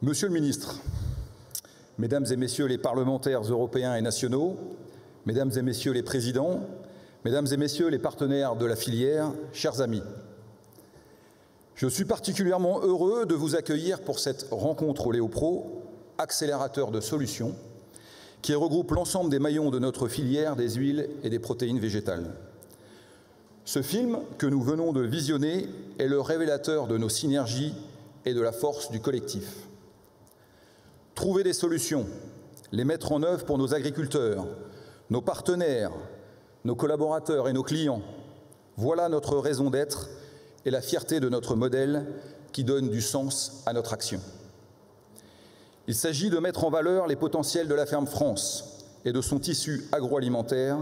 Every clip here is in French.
Monsieur le ministre, Mesdames et Messieurs les parlementaires européens et nationaux, Mesdames et Messieurs les présidents, Mesdames et Messieurs les partenaires de la filière, chers amis, je suis particulièrement heureux de vous accueillir pour cette rencontre au Léopro, accélérateur de solutions, qui regroupe l'ensemble des maillons de notre filière des huiles et des protéines végétales. Ce film que nous venons de visionner est le révélateur de nos synergies et de la force du collectif. Trouver des solutions, les mettre en œuvre pour nos agriculteurs, nos partenaires, nos collaborateurs et nos clients, voilà notre raison d'être et la fierté de notre modèle qui donne du sens à notre action. Il s'agit de mettre en valeur les potentiels de la ferme France et de son tissu agroalimentaire,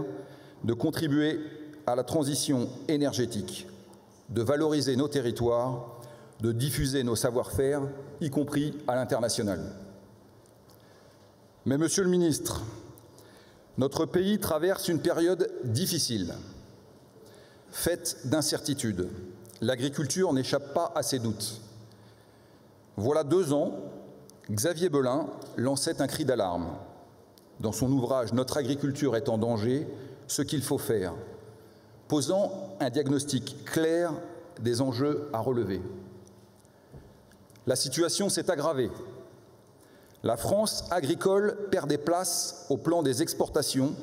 de contribuer à la transition énergétique, de valoriser nos territoires, de diffuser nos savoir-faire, y compris à l'international. Mais Monsieur le Ministre, notre pays traverse une période difficile, faite d'incertitudes. L'agriculture n'échappe pas à ses doutes. Voilà 2 ans, Xavier Belin lançait un cri d'alarme. Dans son ouvrage « Notre agriculture est en danger, ce qu'il faut faire », posant un diagnostic clair des enjeux à relever. La situation s'est aggravée. La France agricole perd des places au plan des exportations,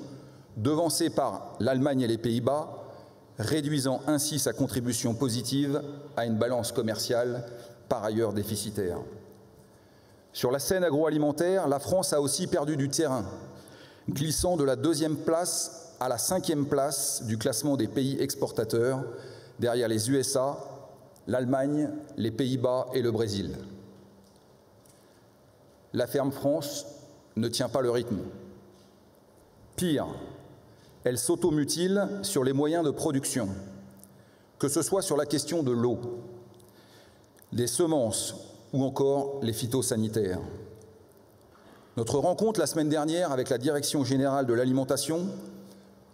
devancée par l'Allemagne et les Pays-Bas, réduisant ainsi sa contribution positive à une balance commerciale par ailleurs déficitaire. Sur la scène agroalimentaire, la France a aussi perdu du terrain, glissant de la 2e place à la 5e place du classement des pays exportateurs, derrière les USA, l'Allemagne, les Pays-Bas et le Brésil. La ferme France ne tient pas le rythme. Pire, elle s'automutile sur les moyens de production, que ce soit sur la question de l'eau, des semences ou encore les phytosanitaires. Notre rencontre la semaine dernière avec la Direction générale de l'alimentation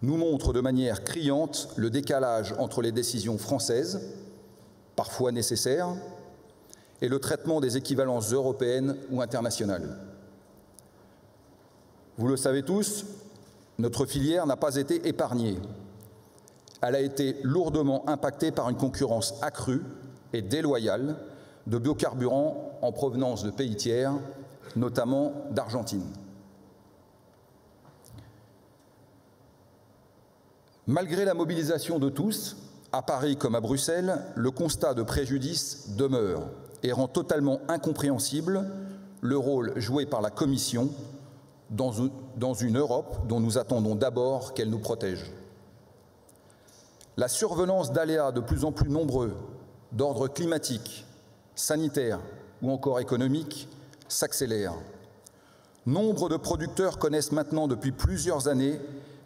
nous montre de manière criante le décalage entre les décisions françaises, parfois nécessaires, et le traitement des équivalences européennes ou internationales. Vous le savez tous, notre filière n'a pas été épargnée. Elle a été lourdement impactée par une concurrence accrue et déloyale de biocarburants en provenance de pays tiers, notamment d'Argentine. Malgré la mobilisation de tous, à Paris comme à Bruxelles, le constat de préjudice demeure et rend totalement incompréhensible le rôle joué par la Commission dans une Europe dont nous attendons d'abord qu'elle nous protège. La survenance d'aléas de plus en plus nombreux, d'ordre climatique, sanitaire ou encore économique, s'accélère. Nombre de producteurs connaissent maintenant depuis plusieurs années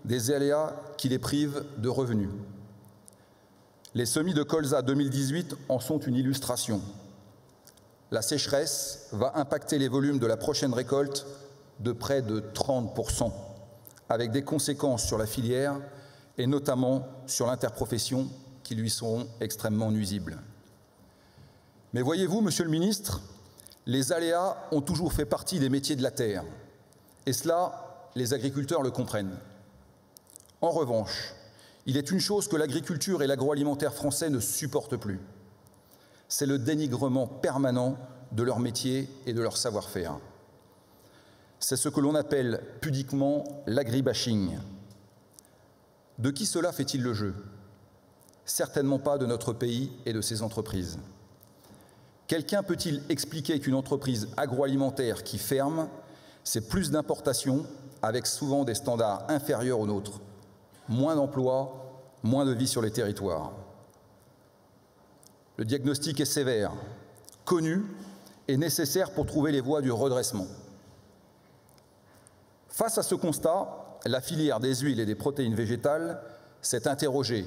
des aléas qui les privent de revenus. Les semis de colza 2018 en sont une illustration. La sécheresse va impacter les volumes de la prochaine récolte de près de 30%, avec des conséquences sur la filière et notamment sur l'interprofession qui lui seront extrêmement nuisibles. Mais voyez-vous, Monsieur le Ministre, les aléas ont toujours fait partie des métiers de la terre, et cela, les agriculteurs le comprennent. En revanche, il est une chose que l'agriculture et l'agroalimentaire français ne supportent plus. C'est le dénigrement permanent de leur métier et de leur savoir-faire. C'est ce que l'on appelle pudiquement l'agribashing. De qui cela fait-il le jeu? Certainement pas de notre pays et de ses entreprises. Quelqu'un peut-il expliquer qu'une entreprise agroalimentaire qui ferme, c'est plus d'importations avec souvent des standards inférieurs aux nôtres, moins d'emplois, moins de vie sur les territoires? Le diagnostic est sévère, connu et nécessaire pour trouver les voies du redressement. Face à ce constat, la filière des huiles et des protéines végétales s'est interrogée,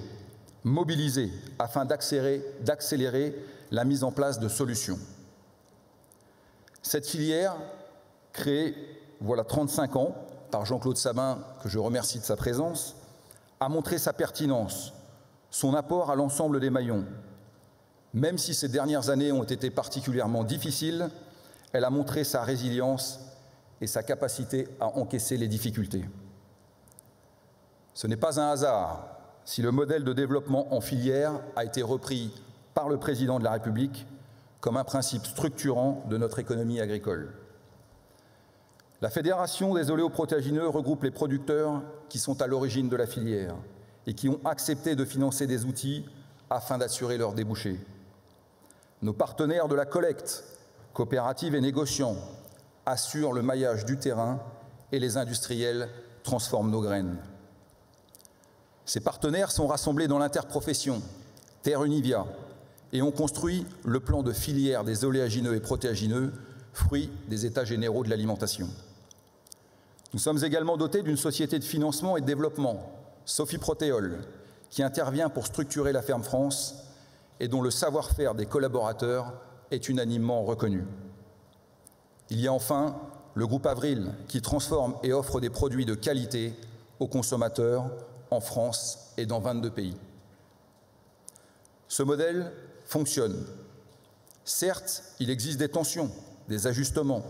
mobilisée afin d'accélérer la mise en place de solutions. Cette filière, créée voilà 35 ans par Jean-Claude Sabin, que je remercie de sa présence, a montré sa pertinence, son apport à l'ensemble des maillons. Même si ces dernières années ont été particulièrement difficiles, elle a montré sa résilience et sa capacité à encaisser les difficultés. Ce n'est pas un hasard si le modèle de développement en filière a été repris par le président de la République comme un principe structurant de notre économie agricole. La Fédération des oléoprotéagineux regroupe les producteurs qui sont à l'origine de la filière et qui ont accepté de financer des outils afin d'assurer leurs débouchés. Nos partenaires de la collecte, coopératives et négociants, assurent le maillage du terrain et les industriels transforment nos graines. Ces partenaires sont rassemblés dans l'interprofession, Terre Univia, et ont construit le plan de filière des oléagineux et protéagineux, fruit des États généraux de l'alimentation. Nous sommes également dotés d'une société de financement et de développement, Sophie Protéol, qui intervient pour structurer la ferme France et dont le savoir-faire des collaborateurs est unanimement reconnu. Il y a enfin le groupe Avril, qui transforme et offre des produits de qualité aux consommateurs en France et dans 22 pays. Ce modèle fonctionne. Certes, il existe des tensions, des ajustements,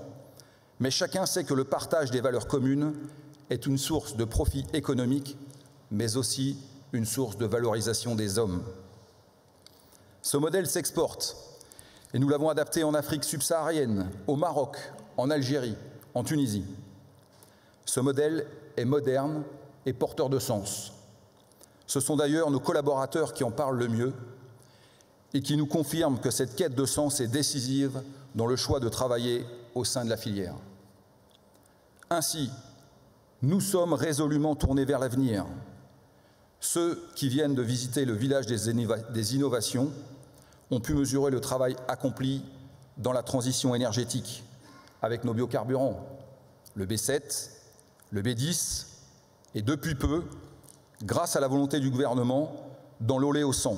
mais chacun sait que le partage des valeurs communes est une source de profit économique, mais aussi une source de valorisation des hommes. Ce modèle s'exporte et nous l'avons adapté en Afrique subsaharienne, au Maroc, en Algérie, en Tunisie. Ce modèle est moderne et porteur de sens. Ce sont d'ailleurs nos collaborateurs qui en parlent le mieux et qui nous confirment que cette quête de sens est décisive dans le choix de travailler au sein de la filière. Ainsi, nous sommes résolument tournés vers l'avenir. Ceux qui viennent de visiter le village des innovations ont pu mesurer le travail accompli dans la transition énergétique avec nos biocarburants, le B7, le B10 et depuis peu, grâce à la volonté du gouvernement, dans l'oléo 100.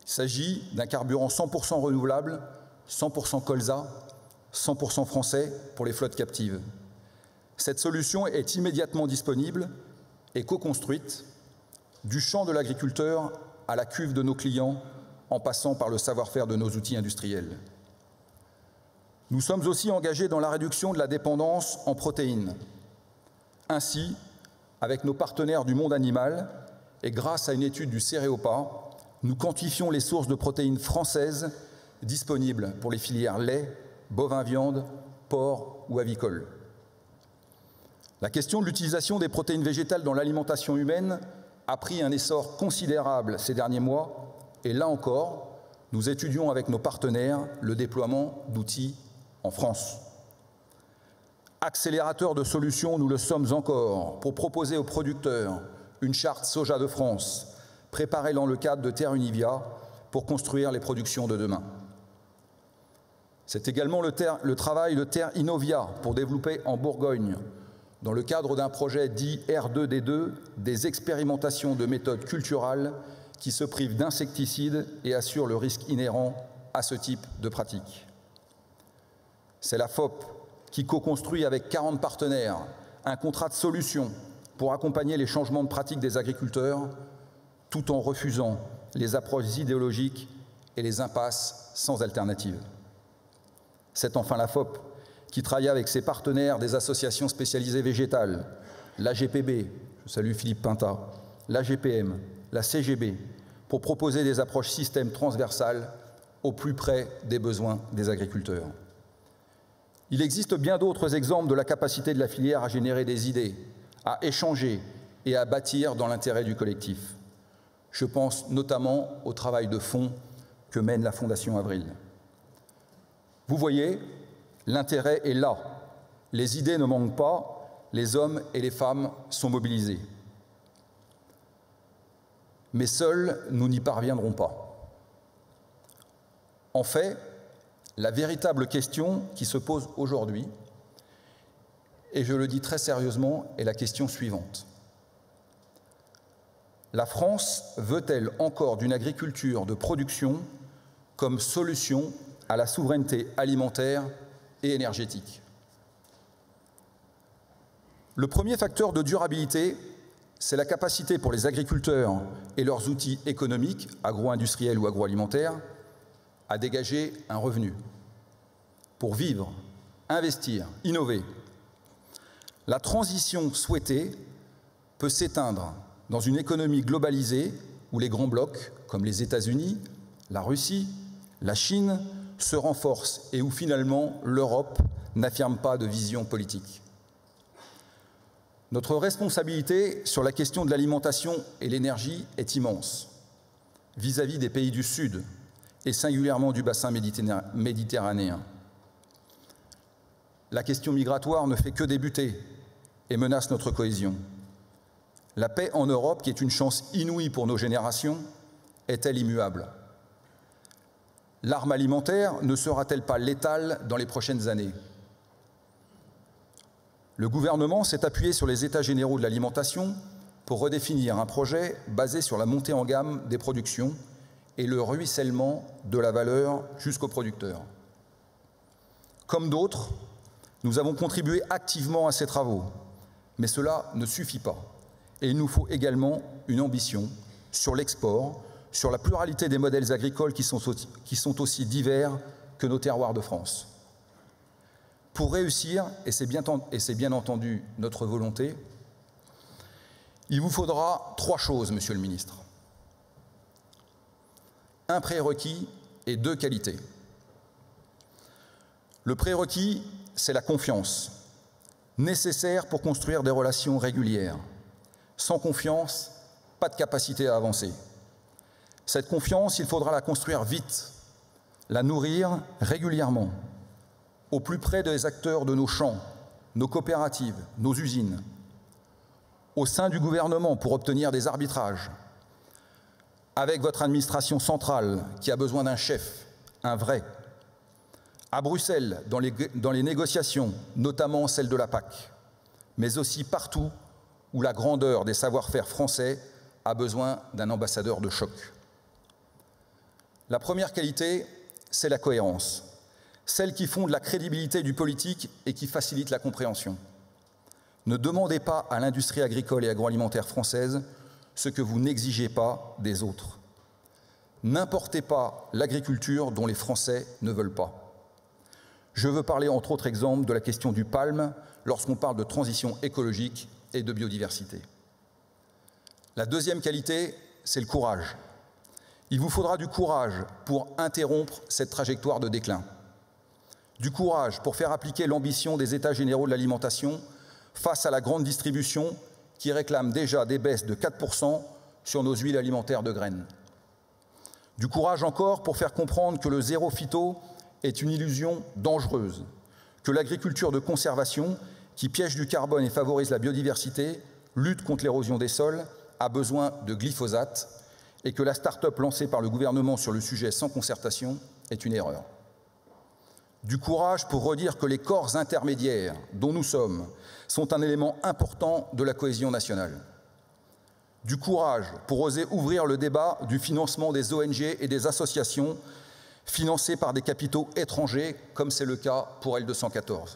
Il s'agit d'un carburant 100% renouvelable, 100% colza, 100% français pour les flottes captives. Cette solution est immédiatement disponible et co-construite du champ de l'agriculteur à la cuve de nos clients en passant par le savoir-faire de nos outils industriels. Nous sommes aussi engagés dans la réduction de la dépendance en protéines. Ainsi, avec nos partenaires du monde animal et grâce à une étude du Céréopa, nous quantifions les sources de protéines françaises disponibles pour les filières lait, bovin-viande, porc ou avicole. La question de l'utilisation des protéines végétales dans l'alimentation humaine a pris un essor considérable ces derniers mois et là encore, nous étudions avec nos partenaires le déploiement d'outils en France. Accélérateur de solutions, nous le sommes encore pour proposer aux producteurs une charte soja de France, préparée dans le cadre de Terre Univia pour construire les productions de demain. C'est également le travail de Terre Innovia pour développer en Bourgogne, dans le cadre d'un projet dit R2D2, des expérimentations de méthodes culturales qui se privent d'insecticides et assurent le risque inhérent à ce type de pratique. C'est la FOP qui co-construit avec 40 partenaires un contrat de solution pour accompagner les changements de pratiques des agriculteurs tout en refusant les approches idéologiques et les impasses sans alternative. C'est enfin la FOP qui travaille avec ses partenaires des associations spécialisées végétales, l'AGPB, je salue Philippe Pinta, l'AGPM, la CGB, pour proposer des approches systèmes transversales au plus près des besoins des agriculteurs. Il existe bien d'autres exemples de la capacité de la filière à générer des idées, à échanger et à bâtir dans l'intérêt du collectif. Je pense notamment au travail de fond que mène la Fondation Avril. Vous voyez, l'intérêt est là. Les idées ne manquent pas, les hommes et les femmes sont mobilisés. Mais seuls, nous n'y parviendrons pas. En fait, la véritable question qui se pose aujourd'hui, et je le dis très sérieusement, est la question suivante. La France veut-elle encore d'une agriculture de production comme solution à la souveraineté alimentaire et énergétique? Le premier facteur de durabilité, c'est la capacité pour les agriculteurs et leurs outils économiques, agro-industriels ou agroalimentaires, à dégager un revenu. pour vivre, investir, innover. La transition souhaitée peut s'éteindre dans une économie globalisée où les grands blocs, comme les États-Unis, la Russie, la Chine, se renforcent et où finalement l'Europe n'affirme pas de vision politique. Notre responsabilité sur la question de l'alimentation et l'énergie est immense vis-à-vis des pays du Sud et singulièrement du bassin méditerranéen. La question migratoire ne fait que débuter et menace notre cohésion. La paix en Europe, qui est une chance inouïe pour nos générations, est-elle immuable? L'arme alimentaire ne sera-t-elle pas létale dans les prochaines années? Le gouvernement s'est appuyé sur les États généraux de l'alimentation pour redéfinir un projet basé sur la montée en gamme des productions et le ruissellement de la valeur jusqu'aux producteurs. Comme d'autres, nous avons contribué activement à ces travaux, mais cela ne suffit pas. Et il nous faut également une ambition sur l'export, sur la pluralité des modèles agricoles qui sont aussi divers que nos terroirs de France. Pour réussir, et c'est bien entendu notre volonté, il vous faudra 3 choses, Monsieur le Ministre. Un prérequis et 2 qualités. Le prérequis, c'est la confiance, nécessaire pour construire des relations régulières. Sans confiance, pas de capacité à avancer. Cette confiance, il faudra la construire vite, la nourrir régulièrement, au plus près des acteurs de nos champs, nos coopératives, nos usines, au sein du gouvernement pour obtenir des arbitrages, avec votre administration centrale qui a besoin d'un chef, un vrai, à Bruxelles dans les négociations, notamment celle de la PAC, mais aussi partout où la grandeur des savoir-faire français a besoin d'un ambassadeur de choc. La première qualité, c'est la cohérence, celle qui fonde la crédibilité du politique et qui facilite la compréhension. Ne demandez pas à l'industrie agricole et agroalimentaire française ce que vous n'exigez pas des autres. N'importez pas l'agriculture dont les Français ne veulent pas. Je veux parler entre autres exemples de la question du palme lorsqu'on parle de transition écologique et de biodiversité. La deuxième qualité, c'est le courage. Il vous faudra du courage pour interrompre cette trajectoire de déclin. Du courage pour faire appliquer l'ambition des États généraux de l'alimentation face à la grande distribution qui réclame déjà des baisses de 4% sur nos huiles alimentaires de graines. Du courage encore pour faire comprendre que le zéro phyto est une illusion dangereuse, que l'agriculture de conservation, qui piège du carbone et favorise la biodiversité, lutte contre l'érosion des sols, a besoin de glyphosate et que la start-up lancée par le gouvernement sur le sujet sans concertation est une erreur. Du courage pour redire que les corps intermédiaires dont nous sommes sont un élément important de la cohésion nationale. Du courage pour oser ouvrir le débat du financement des ONG et des associations financées par des capitaux étrangers, comme c'est le cas pour L214.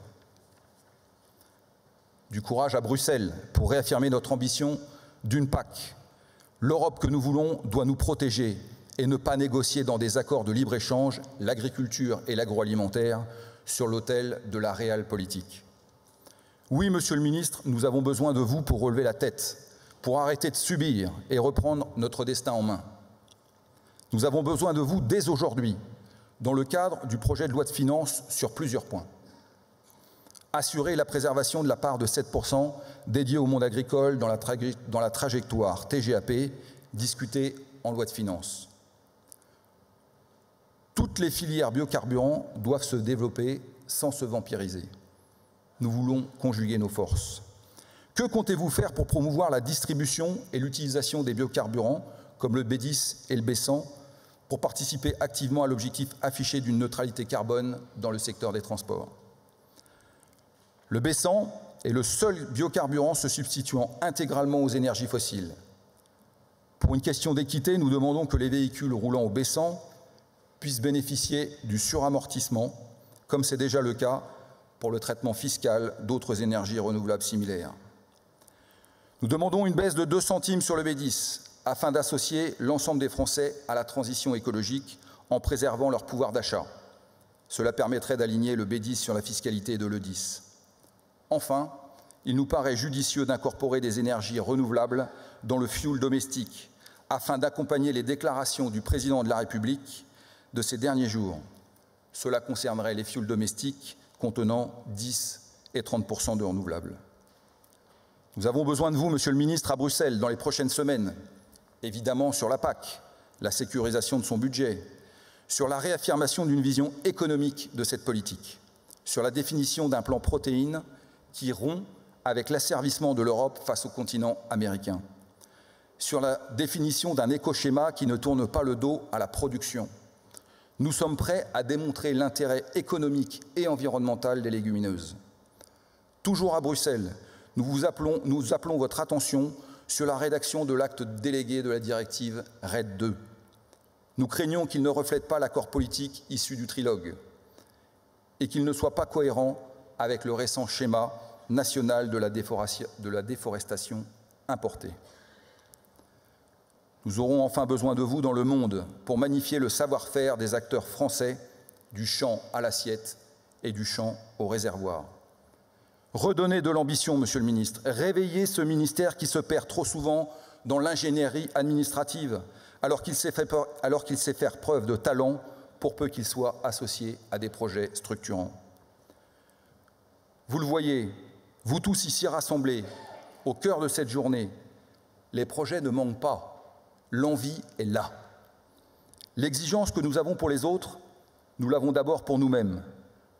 Du courage à Bruxelles pour réaffirmer notre ambition d'une PAC. L'Europe que nous voulons doit nous protéger et ne pas négocier dans des accords de libre-échange l'agriculture et l'agroalimentaire sur l'autel de la réelle politique. Oui, Monsieur le Ministre, nous avons besoin de vous pour relever la tête, pour arrêter de subir et reprendre notre destin en main. Nous avons besoin de vous dès aujourd'hui, dans le cadre du projet de loi de finances sur plusieurs points. Assurer la préservation de la part de 7% dédiée au monde agricole dans la trajectoire TGAP discutée en loi de finances. Toutes les filières biocarburants doivent se développer sans se vampiriser. Nous voulons conjuguer nos forces. Que comptez-vous faire pour promouvoir la distribution et l'utilisation des biocarburants, comme le B10 et le B100, pour participer activement à l'objectif affiché d'une neutralité carbone dans le secteur des transports? Le B100 est le seul biocarburant se substituant intégralement aux énergies fossiles. Pour une question d'équité, nous demandons que les véhicules roulant au B100 puissent bénéficier du suramortissement, comme c'est déjà le cas pour le traitement fiscal d'autres énergies renouvelables similaires. Nous demandons une baisse de 2 centimes sur le B10 afin d'associer l'ensemble des Français à la transition écologique en préservant leur pouvoir d'achat. Cela permettrait d'aligner le B10 sur la fiscalité de l'E10. Enfin, il nous paraît judicieux d'incorporer des énergies renouvelables dans le fioul domestique afin d'accompagner les déclarations du président de la République de ces derniers jours. Cela concernerait les fioul domestiques contenant 10 et 30% de renouvelables. Nous avons besoin de vous, Monsieur le Ministre, à Bruxelles dans les prochaines semaines, évidemment sur la PAC, la sécurisation de son budget, sur la réaffirmation d'une vision économique de cette politique, sur la définition d'un plan protéines qui rompt avec l'asservissement de l'Europe face au continent américain, sur la définition d'un écoschéma qui ne tourne pas le dos à la production. Nous sommes prêts à démontrer l'intérêt économique et environnemental des légumineuses. Toujours à Bruxelles, nous appelons votre attention sur la rédaction de l'acte délégué de la directive RED II. Nous craignons qu'il ne reflète pas l'accord politique issu du trilogue et qu'il ne soit pas cohérent avec le récent schéma national de la déforestation importée. Nous aurons enfin besoin de vous dans le monde pour magnifier le savoir-faire des acteurs français du champ à l'assiette et du champ au réservoir. Redonnez de l'ambition, Monsieur le Ministre, réveillez ce ministère qui se perd trop souvent dans l'ingénierie administrative, alors qu'il sait faire preuve de talent pour peu qu'il soit associé à des projets structurants. Vous le voyez, vous tous ici rassemblés, au cœur de cette journée, les projets ne manquent pas. L'envie est là. L'exigence que nous avons pour les autres, nous l'avons d'abord pour nous-mêmes,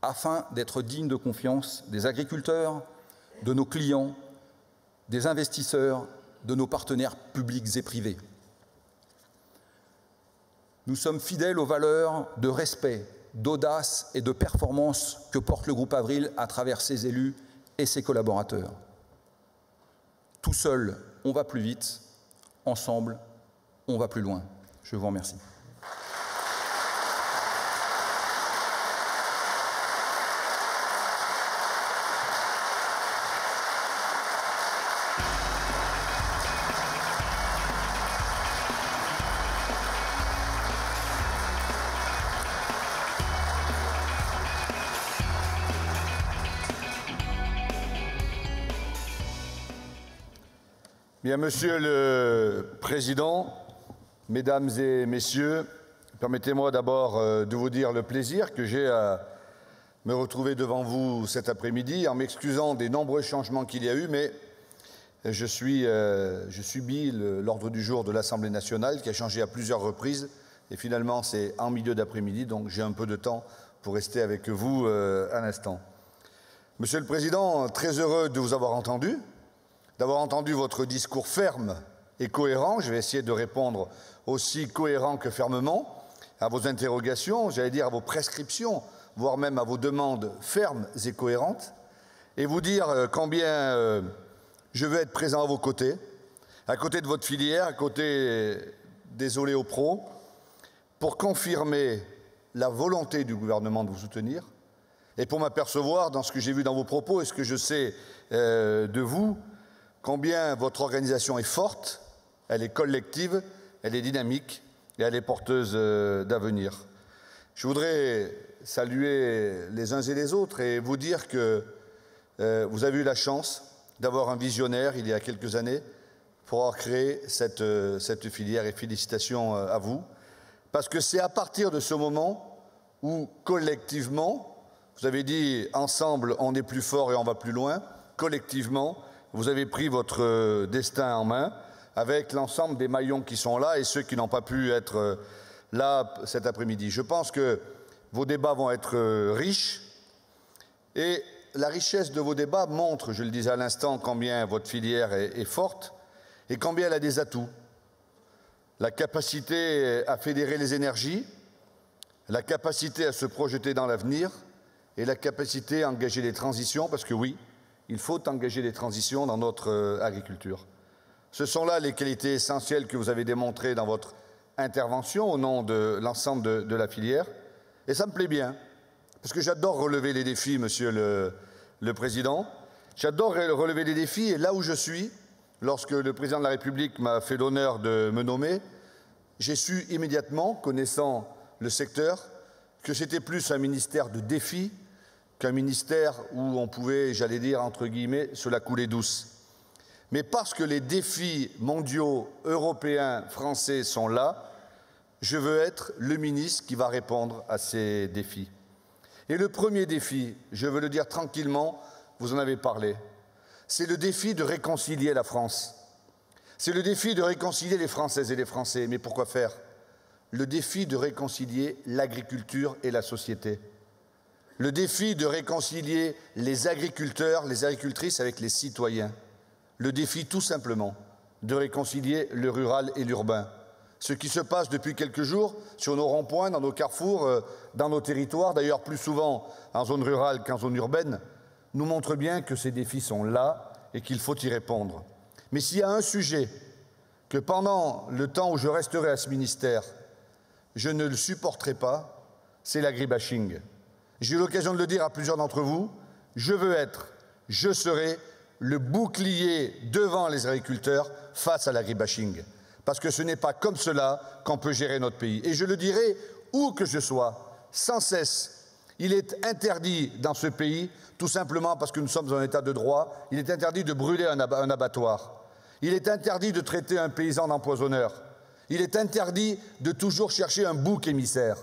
afin d'être dignes de confiance des agriculteurs, de nos clients, des investisseurs, de nos partenaires publics et privés. Nous sommes fidèles aux valeurs de respect, d'audace et de performance que porte le groupe Avril à travers ses élus et ses collaborateurs. Tout seul, on va plus vite. Ensemble, on va plus loin. Je vous remercie. Bien, Monsieur le Président, Mesdames et Messieurs, permettez-moi d'abord de vous dire le plaisir que j'ai à me retrouver devant vous cet après-midi, en m'excusant des nombreux changements qu'il y a eu, mais je subis l'ordre du jour de l'Assemblée nationale qui a changé à plusieurs reprises, et finalement c'est en milieu d'après-midi, donc j'ai un peu de temps pour rester avec vous un instant. Monsieur le Président, très heureux de vous avoir entendu, d'avoir entendu votre discours ferme et cohérent. Je vais essayer de répondre aussi cohérent que fermement à vos interrogations, j'allais dire à vos prescriptions, voire même à vos demandes fermes et cohérentes, et vous dire combien je veux être présent à vos côtés, à côté de votre filière, à côté des Oléopros, pour confirmer la volonté du gouvernement de vous soutenir, et pour m'apercevoir dans ce que j'ai vu dans vos propos et ce que je sais de vous, combien votre organisation est forte, elle est collective, elle est dynamique et elle est porteuse d'avenir. Je voudrais saluer les uns et les autres et vous dire que vous avez eu la chance d'avoir un visionnaire il y a quelques années pour avoir créé cette filière, et félicitations à vous, parce que c'est à partir de ce moment où collectivement, vous avez dit ensemble on est plus fort et on va plus loin, collectivement, vous avez pris votre destin en main avec l'ensemble des maillons qui sont là et ceux qui n'ont pas pu être là cet après-midi. Je pense que vos débats vont être riches et la richesse de vos débats montre, je le disais à l'instant, combien votre filière est forte et combien elle a des atouts. La capacité à fédérer les énergies, la capacité à se projeter dans l'avenir et la capacité à engager des transitions, parce que oui, il faut engager des transitions dans notre agriculture. Ce sont là les qualités essentielles que vous avez démontrées dans votre intervention au nom de l'ensemble de la filière. Et ça me plaît bien, parce que j'adore relever les défis, Monsieur le Président. J'adore relever les défis, et là où je suis, lorsque le Président de la République m'a fait l'honneur de me nommer, j'ai su immédiatement, connaissant le secteur, que c'était plus un ministère de défi qu'un ministère où on pouvait, j'allais dire, entre guillemets, se la couler douce. Mais parce que les défis mondiaux, européens, français sont là, je veux être le ministre qui va répondre à ces défis. Et le premier défi, je veux le dire tranquillement, vous en avez parlé, c'est le défi de réconcilier la France. C'est le défi de réconcilier les Françaises et les Français. Mais pourquoi faire? Le défi de réconcilier l'agriculture et la société. Le défi de réconcilier les agriculteurs, les agricultrices avec les citoyens. Le défi tout simplement de réconcilier le rural et l'urbain. Ce qui se passe depuis quelques jours sur nos ronds-points, dans nos carrefours, dans nos territoires, d'ailleurs plus souvent en zone rurale qu'en zone urbaine, nous montre bien que ces défis sont là et qu'il faut y répondre. Mais s'il y a un sujet que pendant le temps où je resterai à ce ministère, je ne le supporterai pas, c'est l'agribashing. J'ai eu l'occasion de le dire à plusieurs d'entre vous, je serai le bouclier devant les agriculteurs face à l'agribashing. Parce que ce n'est pas comme cela qu'on peut gérer notre pays. Et je le dirai où que je sois, sans cesse. Il est interdit dans ce pays, tout simplement parce que nous sommes en état de droit, il est interdit de brûler un abattoir. Il est interdit de traiter un paysan d'empoisonneur. Il est interdit de toujours chercher un bouc émissaire.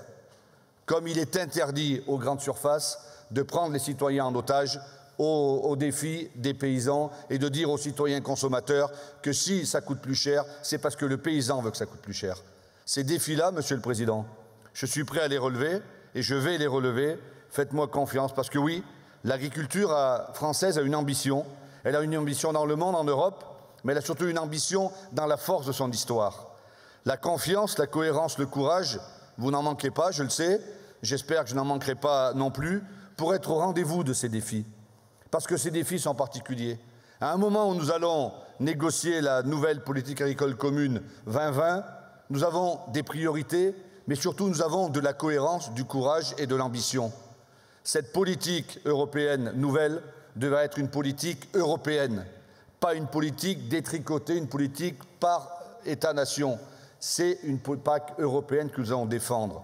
Comme il est interdit aux grandes surfaces de prendre les citoyens en otage au défi des paysans et de dire aux citoyens consommateurs que si ça coûte plus cher, c'est parce que le paysan veut que ça coûte plus cher. Ces défis-là, Monsieur le Président, je suis prêt à les relever et je vais les relever. Faites-moi confiance parce que oui, l'agriculture française a une ambition. Elle a une ambition dans le monde, en Europe, mais elle a surtout une ambition dans la force de son histoire. La confiance, la cohérence, le courage, vous n'en manquez pas, je le sais. J'espère que je n'en manquerai pas non plus pour être au rendez-vous de ces défis. Parce que ces défis sont particuliers. À un moment où nous allons négocier la nouvelle politique agricole commune 2020, nous avons des priorités, mais surtout nous avons de la cohérence, du courage et de l'ambition. Cette politique européenne nouvelle devrait être une politique européenne, pas une politique détricotée, une politique par État-nation. C'est une PAC européenne que nous allons défendre.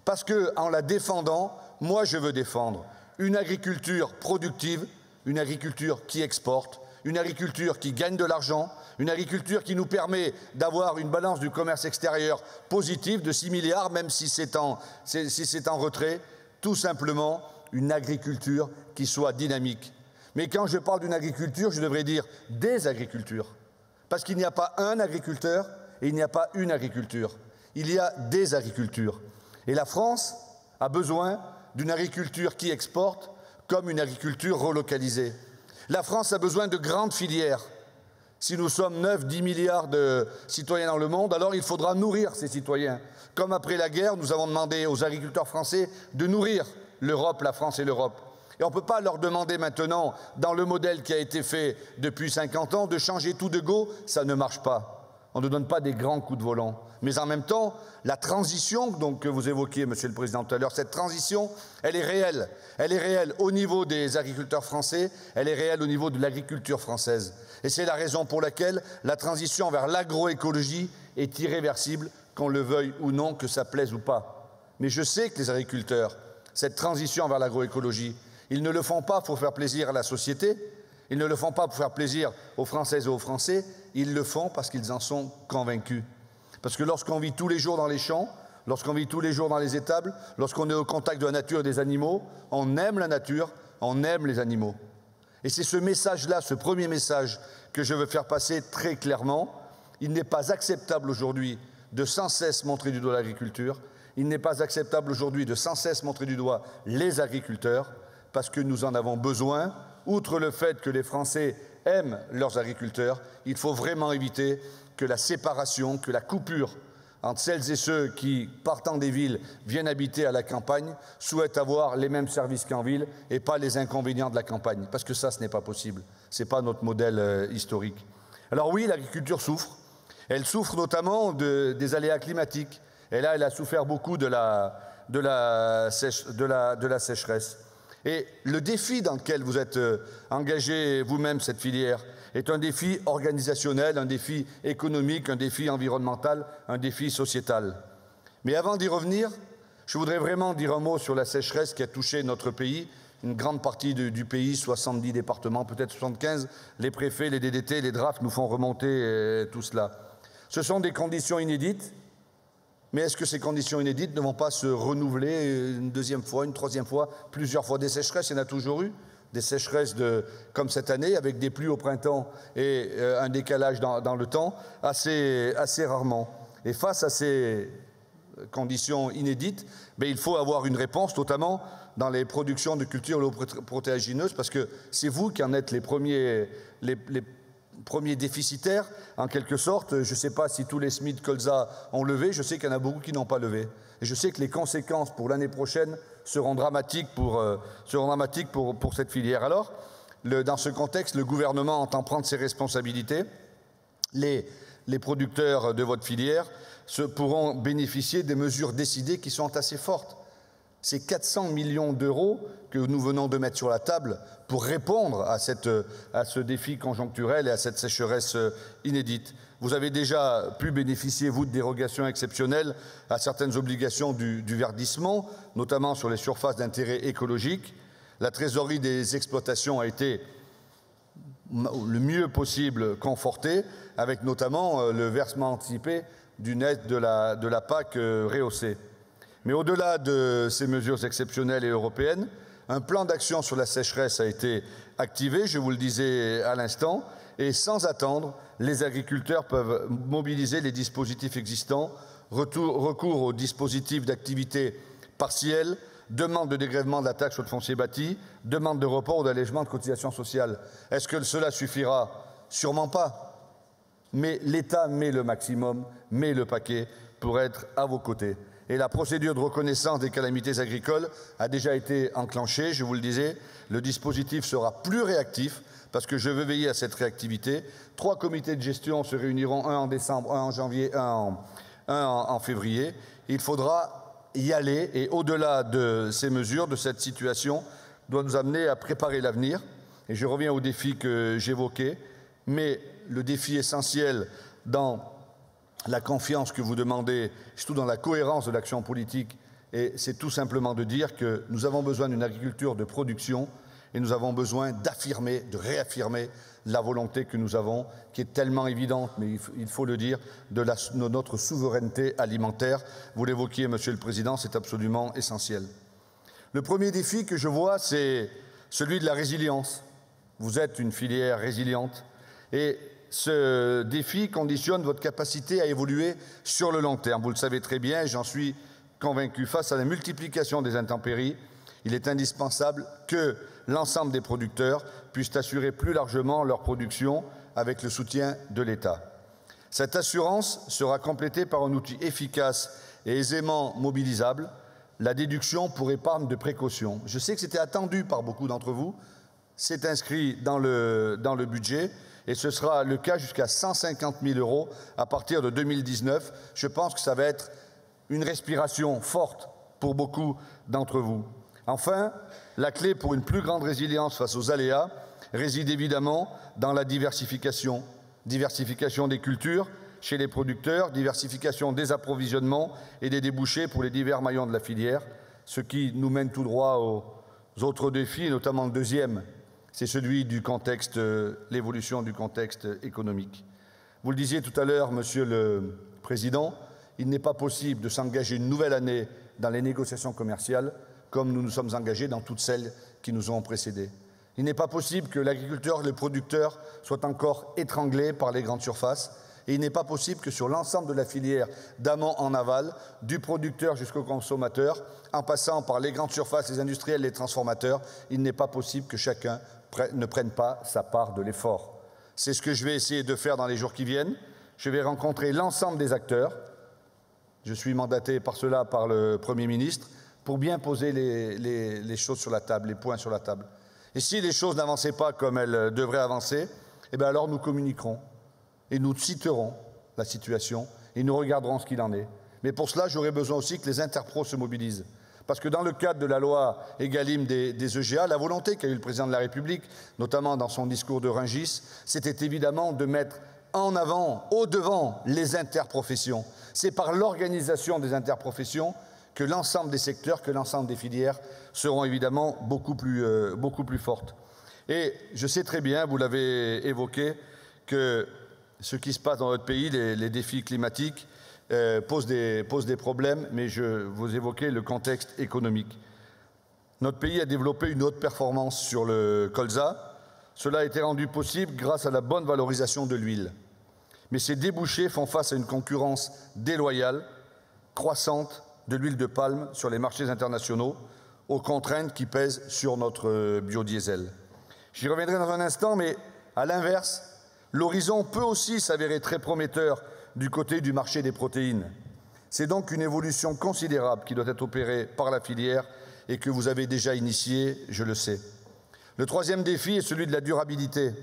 Parce qu'en la défendant, moi je veux défendre une agriculture productive, une agriculture qui exporte, une agriculture qui gagne de l'argent, une agriculture qui nous permet d'avoir une balance du commerce extérieur positive de 6 milliards, même si c'est en retrait, tout simplement une agriculture qui soit dynamique. Mais quand je parle d'une agriculture, je devrais dire des agricultures. Parce qu'il n'y a pas un agriculteur et il n'y a pas une agriculture. Il y a des agricultures. Et la France a besoin d'une agriculture qui exporte comme une agriculture relocalisée. La France a besoin de grandes filières. Si nous sommes 9-10 milliards de citoyens dans le monde, alors il faudra nourrir ces citoyens. Comme après la guerre, nous avons demandé aux agriculteurs français de nourrir l'Europe, la France et l'Europe. Et on ne peut pas leur demander maintenant, dans le modèle qui a été fait depuis 50 ans, de changer tout de go, ça ne marche pas. On ne donne pas des grands coups de volant. Mais en même temps, la transition que vous évoquiez, Monsieur le Président, tout à l'heure, cette transition, elle est réelle. Elle est réelle au niveau des agriculteurs français, elle est réelle au niveau de l'agriculture française. Et c'est la raison pour laquelle la transition vers l'agroécologie est irréversible, qu'on le veuille ou non, que ça plaise ou pas. Mais je sais que les agriculteurs, cette transition vers l'agroécologie, ils ne le font pas pour faire plaisir à la société, ils ne le font pas pour faire plaisir aux Françaises et aux Français, ils le font parce qu'ils en sont convaincus. Parce que lorsqu'on vit tous les jours dans les champs, lorsqu'on vit tous les jours dans les étables, lorsqu'on est au contact de la nature et des animaux, on aime la nature, on aime les animaux. Et c'est ce message-là, ce premier message que je veux faire passer très clairement. Il n'est pas acceptable aujourd'hui de sans cesse montrer du doigt l'agriculture. Il n'est pas acceptable aujourd'hui de sans cesse montrer du doigt les agriculteurs, parce que nous en avons besoin. Outre le fait que les Français aiment leurs agriculteurs, il faut vraiment éviter que la séparation, que la coupure entre celles et ceux qui, partant des villes, viennent habiter à la campagne, souhaitent avoir les mêmes services qu'en ville et pas les inconvénients de la campagne. Parce que ça, ce n'est pas possible. Ce n'est pas notre modèle historique. Alors oui, l'agriculture souffre. Elle souffre notamment des aléas climatiques. Et là, elle a souffert beaucoup de la sécheresse. Et le défi dans lequel vous êtes engagé vous-même, cette filière, est un défi organisationnel, un défi économique, un défi environnemental, un défi sociétal. Mais avant d'y revenir, Je voudrais vraiment dire un mot sur la sécheresse qui a touché notre pays, une grande partie du pays, 70 départements, peut-être 75. Les préfets, les DDT, les DRAF nous font remonter tout cela. Ce sont des conditions inédites, mais est-ce que ces conditions inédites ne vont pas se renouveler une deuxième fois, une troisième fois, plusieurs fois? Des sécheresses, il y en a toujours eu. Des sécheresses comme cette année, avec des pluies au printemps et un décalage dans le temps, assez rarement. Et face à ces conditions inédites, il faut avoir une réponse, notamment dans les productions de cultures protéagineuses, parce que c'est vous qui en êtes les premiers déficitaires, en quelque sorte. Je ne sais pas si tous les SMIC de Colza ont levé, je sais qu'il y en a beaucoup qui n'ont pas levé. Et je sais que les conséquences pour l'année prochaine seront dramatiques pour cette filière. Alors, dans ce contexte, le gouvernement entend prendre ses responsabilités. Les producteurs de votre filière pourront bénéficier des mesures décidées qui sont assez fortes. C'est 400 millions d'euros que nous venons de mettre sur la table pour répondre à ce défi conjoncturel et à cette sécheresse inédite. Vous avez déjà pu bénéficier, vous, de dérogations exceptionnelles à certaines obligations du verdissement, notamment sur les surfaces d'intérêt écologique. La trésorerie des exploitations a été le mieux possible confortée, avec notamment le versement anticipé d'une aide de la PAC rehaussée. Mais au-delà de ces mesures exceptionnelles et européennes, un plan d'action sur la sécheresse a été activé, je vous le disais à l'instant, et sans attendre, les agriculteurs peuvent mobiliser les dispositifs existants, recours aux dispositifs d'activité partielle, demande de dégrèvement de la taxe sur le foncier bâti, demande de report ou d'allègement de cotisations sociales. Est-ce que cela suffira? Sûrement pas. Mais l'État met le maximum, met le paquet pour être à vos côtés. Et la procédure de reconnaissance des calamités agricoles a déjà été enclenchée, je vous le disais. Le dispositif sera plus réactif parce que je veux veiller à cette réactivité. 3 comités de gestion se réuniront, un en décembre, un en janvier, un en février. Il faudra y aller et au-delà de ces mesures, de cette situation, doit nous amener à préparer l'avenir. Et je reviens au défi que j'évoquais, mais le défi essentiel dans la confiance que vous demandez, surtout dans la cohérence de l'action politique, et c'est tout simplement de dire que nous avons besoin d'une agriculture de production et nous avons besoin d'affirmer, de réaffirmer la volonté que nous avons, qui est tellement évidente, mais il faut le dire, de notre souveraineté alimentaire. Vous l'évoquiez, Monsieur le Président, c'est absolument essentiel. Le premier défi que je vois, c'est celui de la résilience. Vous êtes une filière résiliente et ce défi conditionne votre capacité à évoluer sur le long terme. Vous le savez très bien, j'en suis convaincu. Face à la multiplication des intempéries, il est indispensable que l'ensemble des producteurs puissent assurer plus largement leur production avec le soutien de l'État. Cette assurance sera complétée par un outil efficace et aisément mobilisable, la déduction pour épargne de précaution. Je sais que c'était attendu par beaucoup d'entre vous, c'est inscrit dans le budget, et ce sera le cas jusqu'à 150 000 € à partir de 2019. Je pense que ça va être une respiration forte pour beaucoup d'entre vous. Enfin, la clé pour une plus grande résilience face aux aléas réside évidemment dans la diversification. Diversification des cultures chez les producteurs, diversification des approvisionnements et des débouchés pour les divers maillons de la filière, ce qui nous mène tout droit aux autres défis, notamment le deuxième, c'est celui du contexte, l'évolution du contexte économique. Vous le disiez tout à l'heure, Monsieur le Président, il n'est pas possible de s'engager une nouvelle année dans les négociations commerciales comme nous nous sommes engagés dans toutes celles qui nous ont précédés. Il n'est pas possible que l'agriculteur, le producteur soient encore étranglés par les grandes surfaces et il n'est pas possible que sur l'ensemble de la filière d'amont en aval, du producteur jusqu'au consommateur, en passant par les grandes surfaces, les industriels, les transformateurs, il n'est pas possible que chacun ne prenne pas sa part de l'effort. C'est ce que je vais essayer de faire dans les jours qui viennent. Je vais rencontrer l'ensemble des acteurs. Je suis mandaté par cela par le Premier ministre pour bien poser les choses sur la table, les points sur la table. Et si les choses n'avançaient pas comme elles devraient avancer, eh bien alors nous communiquerons et nous citerons la situation et nous regarderons ce qu'il en est. Mais pour cela, j'aurais besoin aussi que les interpros se mobilisent. Parce que dans le cadre de la loi Egalim des EGA, la volonté qu'a eu le Président de la République, notamment dans son discours de Rungis, c'était évidemment de mettre en avant, au-devant, les interprofessions. C'est par l'organisation des interprofessions que l'ensemble des secteurs, que l'ensemble des filières seront évidemment beaucoup plus fortes. Et je sais très bien, vous l'avez évoqué, que ce qui se passe dans notre pays, les défis climatiques, posent des problèmes, mais vous évoquez le contexte économique. Notre pays a développé une haute performance sur le colza. Cela a été rendu possible grâce à la bonne valorisation de l'huile. Mais ces débouchés font face à une concurrence déloyale, croissante, de l'huile de palme sur les marchés internationaux, aux contraintes qui pèsent sur notre biodiesel. J'y reviendrai dans un instant, mais à l'inverse, l'horizon peut aussi s'avérer très prometteur du côté du marché des protéines. C'est donc une évolution considérable qui doit être opérée par la filière et que vous avez déjà initiée, je le sais. Le troisième défi est celui de la durabilité.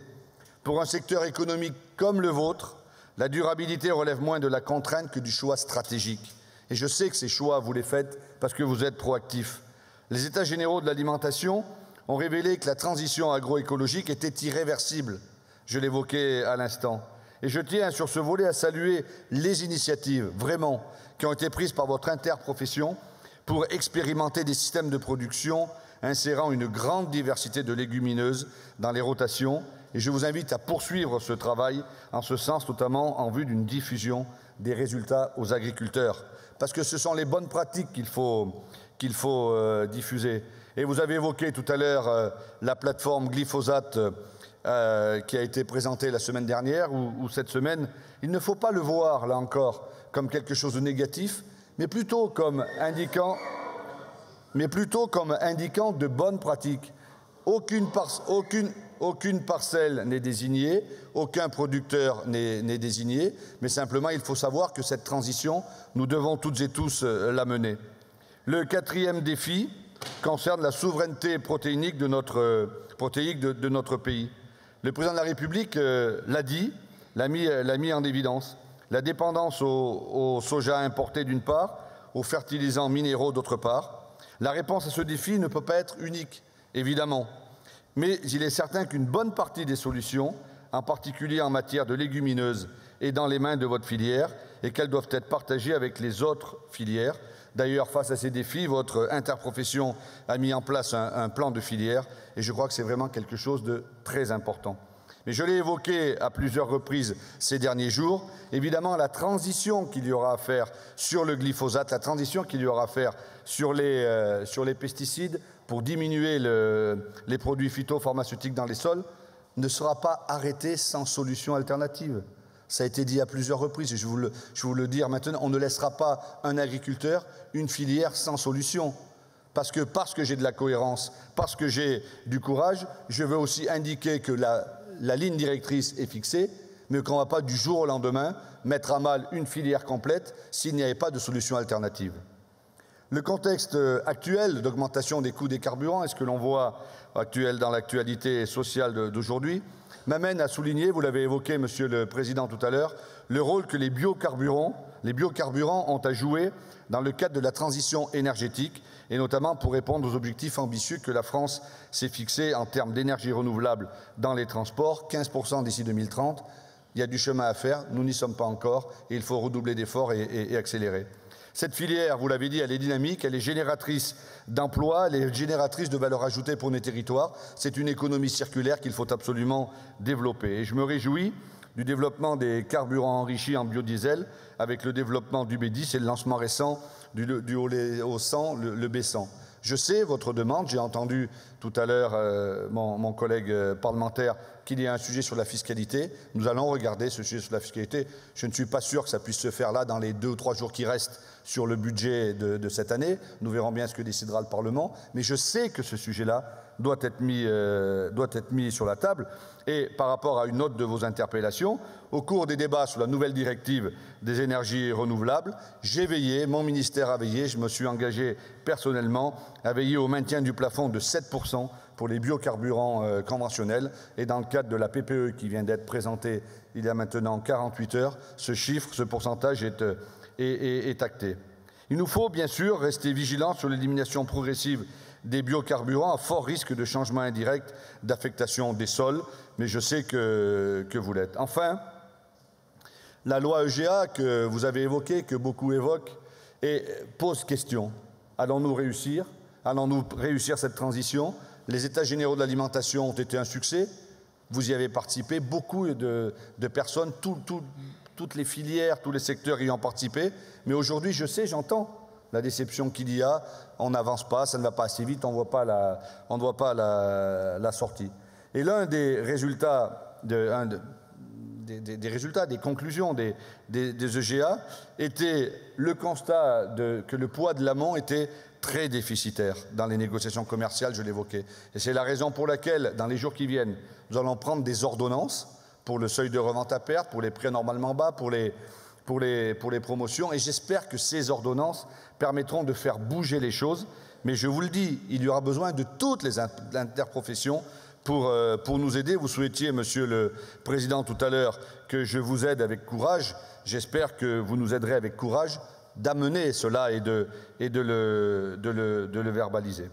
Pour un secteur économique comme le vôtre, la durabilité relève moins de la contrainte que du choix stratégique. Et je sais que ces choix, vous les faites parce que vous êtes proactifs. Les États généraux de l'alimentation ont révélé que la transition agroécologique était irréversible. Je l'évoquais à l'instant. Et je tiens sur ce volet à saluer les initiatives, vraiment, qui ont été prises par votre interprofession pour expérimenter des systèmes de production insérant une grande diversité de légumineuses dans les rotations. Et je vous invite à poursuivre ce travail en ce sens, notamment en vue d'une diffusion des résultats aux agriculteurs. Parce que ce sont les bonnes pratiques qu'il faut diffuser. Et vous avez évoqué tout à l'heure la plateforme glyphosate qui a été présentée la semaine dernière ou cette semaine. Il ne faut pas le voir, là encore, comme quelque chose de négatif, mais plutôt comme indiquant de bonnes pratiques. Aucune parcelle n'est désignée, aucun producteur n'est désigné, mais simplement il faut savoir que cette transition, nous devons toutes et tous la mener. Le quatrième défi concerne la souveraineté protéinique de notre pays. Le président de la République l'a dit, l'a mis en évidence. La dépendance au soja importé d'une part, aux fertilisants minéraux d'autre part. La réponse à ce défi ne peut pas être unique, évidemment. Mais il est certain qu'une bonne partie des solutions, en particulier en matière de légumineuses, est dans les mains de votre filière et qu'elles doivent être partagées avec les autres filières. D'ailleurs, face à ces défis, votre interprofession a mis en place un plan de filière et je crois que c'est vraiment quelque chose de très important. Mais je l'ai évoqué à plusieurs reprises ces derniers jours, évidemment la transition qu'il y aura à faire sur le glyphosate, la transition qu'il y aura à faire sur les pesticides pour diminuer les produits phytopharmaceutiques dans les sols ne sera pas arrêtée sans solution alternative. Ça a été dit à plusieurs reprises et je vous le dire maintenant, on ne laissera pas un agriculteur, une filière sans solution. Parce que j'ai de la cohérence, parce que j'ai du courage, je veux aussi indiquer que la ligne directrice est fixée, mais qu'on ne va pas du jour au lendemain mettre à mal une filière complète s'il n'y avait pas de solution alternative. Le contexte actuel d'augmentation des coûts des carburants, et ce que l'on voit actuel dans l'actualité sociale d'aujourd'hui, m'amène à souligner, vous l'avez évoqué, Monsieur le Président, tout à l'heure, le rôle que les biocarburants ont à jouer dans le cadre de la transition énergétique, et notamment pour répondre aux objectifs ambitieux que la France s'est fixés en termes d'énergie renouvelable dans les transports, 15% d'ici 2030. Il y a du chemin à faire, nous n'y sommes pas encore, et il faut redoubler d'efforts et accélérer. Cette filière, vous l'avez dit, elle est dynamique, elle est génératrice d'emplois, elle est génératrice de valeur ajoutée pour nos territoires. C'est une économie circulaire qu'il faut absolument développer. Et je me réjouis du développement des carburants enrichis en biodiesel avec le développement du B10 et le lancement récent du au 100, le B100. Je sais votre demande, j'ai entendu tout à l'heure mon collègue parlementaire qu'il y a un sujet sur la fiscalité. Nous allons regarder ce sujet sur la fiscalité. Je ne suis pas sûr que ça puisse se faire là dans les 2 ou 3 jours qui restent sur le budget de cette année. Nous verrons bien ce que décidera le Parlement. Mais je sais que ce sujet-là doit être mis sur la table. Et par rapport à une autre de vos interpellations, au cours des débats sur la nouvelle directive des énergies renouvelables, j'ai veillé, mon ministère a veillé, je me suis engagé personnellement à veiller au maintien du plafond de 7% pour les biocarburants conventionnels. Et dans le cadre de la PPE qui vient d'être présentée il y a maintenant 48 heures, ce pourcentage est acté. Il nous faut bien sûr rester vigilants sur l'élimination progressive des biocarburants à fort risque de changement indirect d'affectation des sols, mais je sais que vous l'êtes. Enfin, la loi EGA que vous avez évoquée, que beaucoup évoquent, pose question. Allons-nous réussir? Allons-nous réussir cette transition? Les États généraux de l'alimentation ont été un succès. Vous y avez participé. Beaucoup de personnes, toutes les filières, tous les secteurs y ont participé. Mais aujourd'hui, je sais, j'entends la déception qu'il y a. On n'avance pas, ça ne va pas assez vite, on ne voit pas la sortie. Et l'un des résultats, des conclusions des EGA était le constat que le poids de l'amont était très déficitaire dans les négociations commerciales, je l'évoquais. Et c'est la raison pour laquelle, dans les jours qui viennent, nous allons prendre des ordonnances pour le seuil de revente à perte, pour les prix anormalement bas, pour les promotions. Et j'espère que ces ordonnances permettront de faire bouger les choses. Mais je vous le dis, il y aura besoin de toutes les interprofessions pour nous aider. Vous souhaitiez, Monsieur le Président, tout à l'heure, que je vous aide avec courage. J'espère que vous nous aiderez avec courage d'amener cela et de le verbaliser.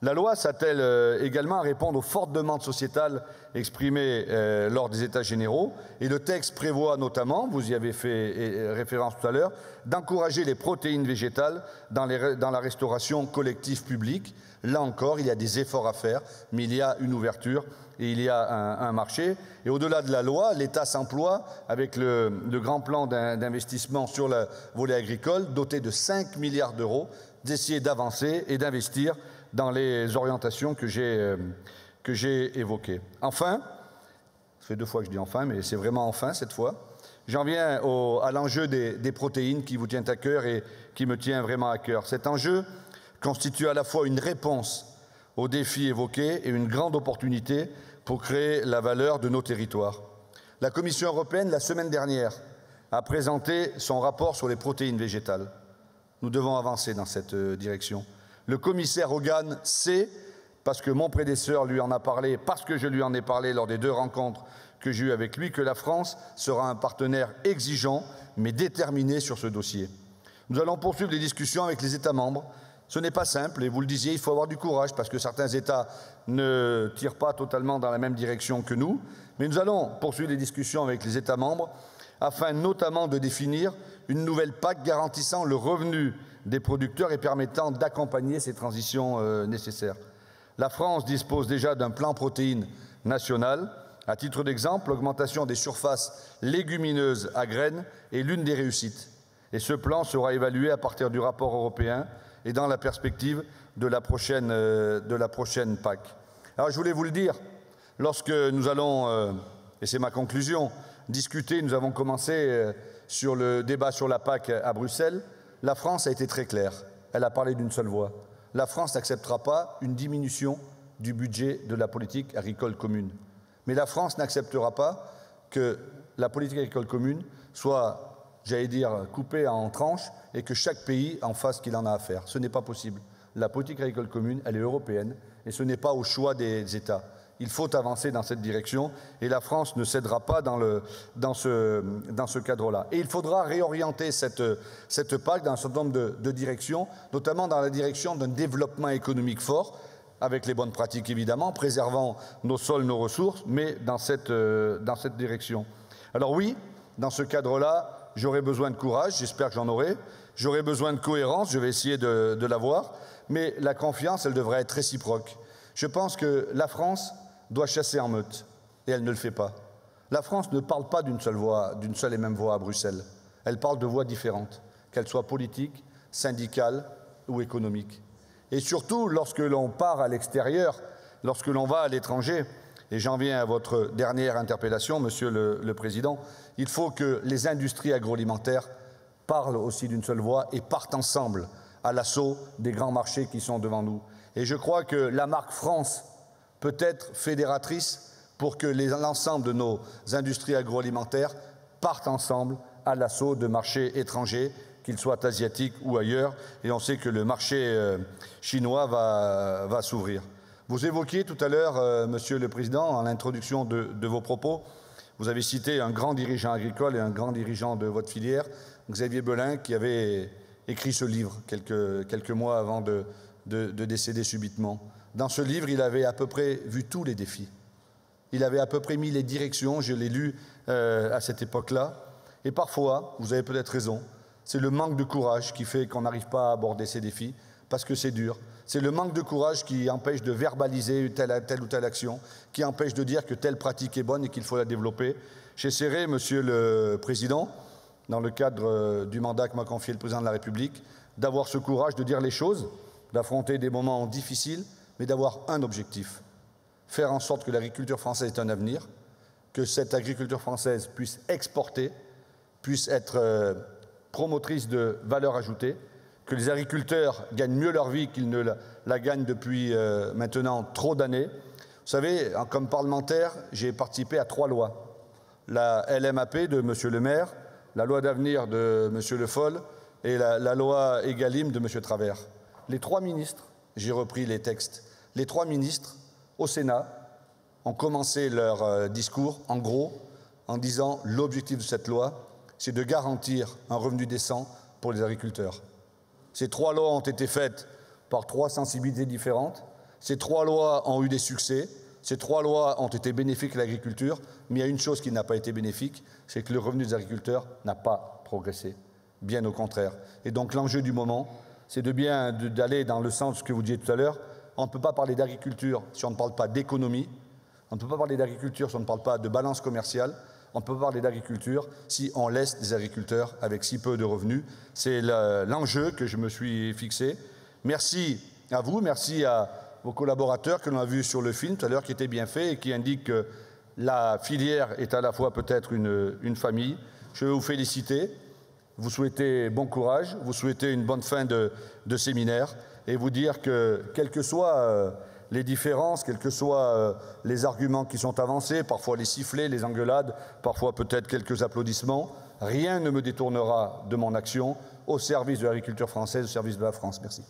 La loi s'attelle également à répondre aux fortes demandes sociétales exprimées lors des États généraux. Et le texte prévoit notamment, vous y avez fait référence tout à l'heure, d'encourager les protéines végétales dans la restauration collective publique. Là encore, il y a des efforts à faire, mais il y a une ouverture et il y a un marché. Et au-delà de la loi, l'État s'emploie avec le grand plan d'investissement sur le volet agricole, doté de 5 milliards d'euros, d'essayer d'avancer et d'investir dans les orientations que j'ai évoquées. Enfin, ça fait 2 fois que je dis enfin, mais c'est vraiment enfin cette fois, j'en viens à l'enjeu des protéines qui vous tient à cœur et qui me tient vraiment à cœur. Cet enjeu constitue à la fois une réponse aux défis évoqués et une grande opportunité pour créer la valeur de nos territoires. La Commission européenne, la semaine dernière, a présenté son rapport sur les protéines végétales. Nous devons avancer dans cette direction. Le commissaire Hogan sait, parce que mon prédécesseur lui en a parlé, parce que je lui en ai parlé lors des 2 rencontres que j'ai eues avec lui, que la France sera un partenaire exigeant, mais déterminé sur ce dossier. Nous allons poursuivre les discussions avec les États membres. Ce n'est pas simple, et vous le disiez, il faut avoir du courage, parce que certains États ne tirent pas totalement dans la même direction que nous. Mais nous allons poursuivre les discussions avec les États membres, afin notamment de définir une nouvelle PAC garantissant le revenu des producteurs et permettant d'accompagner ces transitions nécessaires. La France dispose déjà d'un plan protéines national. À titre d'exemple, l'augmentation des surfaces légumineuses à graines est l'une des réussites. Et ce plan sera évalué à partir du rapport européen et dans la perspective de la prochaine PAC. Alors je voulais vous le dire, lorsque nous allons, et c'est ma conclusion, discuter, nous avons commencé sur le débat sur la PAC à Bruxelles, la France a été très claire. Elle a parlé d'une seule voix. La France n'acceptera pas une diminution du budget de la politique agricole commune. Mais la France n'acceptera pas que la politique agricole commune soit, j'allais dire, coupée en tranches et que chaque pays en fasse ce qu'il en a à faire. Ce n'est pas possible. La politique agricole commune, elle est européenne et ce n'est pas au choix des États. Il faut avancer dans cette direction et la France ne cédera pas dans ce cadre-là. Et il faudra réorienter cette PAC dans un certain nombre de directions, notamment dans la direction d'un développement économique fort, avec les bonnes pratiques évidemment, préservant nos sols, nos ressources, mais dans cette direction. Alors oui, dans ce cadre-là, j'aurai besoin de courage, j'espère que j'en aurai, j'aurai besoin de cohérence, je vais essayer de l'avoir, mais la confiance, elle devrait être réciproque. Je pense que la France doit chasser en meute, et elle ne le fait pas. La France ne parle pas d'une seule et même voix à Bruxelles. Elle parle de voix différentes, qu'elles soient politiques, syndicales ou économiques. Et surtout, lorsque l'on part à l'extérieur, lorsque l'on va à l'étranger, et j'en viens à votre dernière interpellation, Monsieur le Président, il faut que les industries agroalimentaires parlent aussi d'une seule voix et partent ensemble à l'assaut des grands marchés qui sont devant nous. Et je crois que la marque France peut être fédératrice pour que l'ensemble de nos industries agroalimentaires partent ensemble à l'assaut de marchés étrangers, qu'ils soient asiatiques ou ailleurs. Et on sait que le marché chinois va s'ouvrir. Vous évoquiez tout à l'heure, Monsieur le Président, en l'introduction de vos propos, vous avez cité un grand dirigeant agricole et un grand dirigeant de votre filière, Xavier Belin, qui avait écrit ce livre quelques mois avant de décéder subitement. Dans ce livre, il avait à peu près vu tous les défis. Il avait à peu près mis les directions, je l'ai lu à cette époque-là. Et parfois, vous avez peut-être raison, c'est le manque de courage qui fait qu'on n'arrive pas à aborder ces défis. parce que c'est dur. C'est le manque de courage qui empêche de verbaliser telle ou telle action, qui empêche de dire que telle pratique est bonne et qu'il faut la développer. J'essaierai, Monsieur le Président, dans le cadre du mandat que m'a confié le Président de la République, d'avoir ce courage de dire les choses, d'affronter des moments difficiles, mais d'avoir un objectif. Faire en sorte que l'agriculture française ait un avenir, que cette agriculture française puisse exporter, puisse être promotrice de valeur ajoutée, que les agriculteurs gagnent mieux leur vie qu'ils ne la gagnent depuis maintenant trop d'années. Vous savez, comme parlementaire, j'ai participé à 3 lois. La LMAP de M. Le Maire, la loi d'avenir de M. Le Foll et la loi Egalim de M. Travers. Les 3 ministres, j'ai repris les textes, les 3 ministres au Sénat ont commencé leur discours, en gros, en disant l'objectif de cette loi, c'est de garantir un revenu décent pour les agriculteurs. Ces 3 lois ont été faites par 3 sensibilités différentes. Ces 3 lois ont eu des succès. Ces 3 lois ont été bénéfiques à l'agriculture. Mais il y a une chose qui n'a pas été bénéfique, c'est que le revenu des agriculteurs n'a pas progressé. Bien au contraire. Et donc l'enjeu du moment, c'est d'aller dans le sens de ce que vous disiez tout à l'heure. On ne peut pas parler d'agriculture si on ne parle pas d'économie. On ne peut pas parler d'agriculture si on ne parle pas de balance commerciale. On ne peut pas parler d'agriculture si on laisse des agriculteurs avec si peu de revenus. C'est l'enjeu que je me suis fixé. Merci à vous, merci à vos collaborateurs que l'on a vus sur le film tout à l'heure, qui était bien fait et qui indique que la filière est à la fois peut-être une famille. Je veux vous féliciter, vous souhaiter bon courage, vous souhaiter une bonne fin de séminaire et vous dire que, quelles que soient les différences, quels que soient les arguments qui sont avancés, parfois les sifflets, les engueulades, parfois peut-être quelques applaudissements, rien ne me détournera de mon action au service de l'agriculture française, au service de la France. Merci.